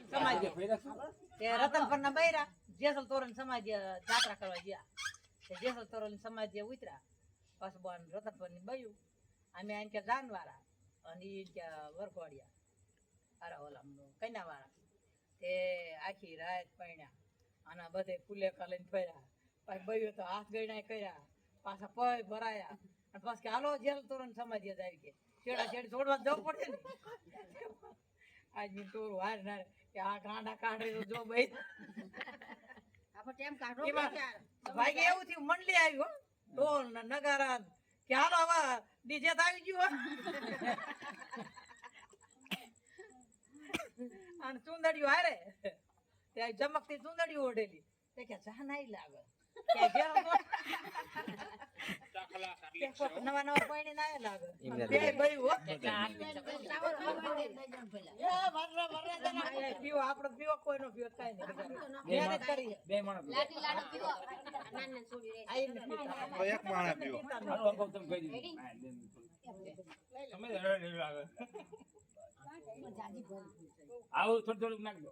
સમાજ તે રતનપર ના બૈરા જેસલ તોરણ સમાજ જાત્રા કરવા ગયા તે જેસલ તોરણ સમાજ ઉતર્યા પાછું બોન રતનપર ની બયું અમે આને કે જાનવાળા અને ઈ કે વરખોડિયા અરે ઓલા કન્યા વાળા તે આખી રાત પૈણ્યા આના બધે ફૂલે કાલીને ફર્યા પછી બયું તો હાથ ગયણા કર્યા પાછા પય ભરાયા અને પાછું કે હાલો જેલ તોરણ સમાજ જ આવી કે છેડા છેડી છોડવા જવું પડે ને આજ ની તોરું હાર ના કે આ ગાંડા કાઢે તો જો ભાઈ ભાઈ એવું થયું મંડળી આવ્યું ઢોલ ને નગારા કે હાલો હવે ડીજે તો આવી ગયું અને ચુંદડીઓ હારે ત્યાં જમકતી ચુંદડીઓ ઓઢેલી તે કે જા નાઈ લાગે નવા નવા પાણી ના લાગે બે બયું પીવો આપડે પીવો કોઈ નો પીવો કઈ નહીં કરીએ બે માણસ એક માણસ પીવો આવું થોડું થોડું નાખજો.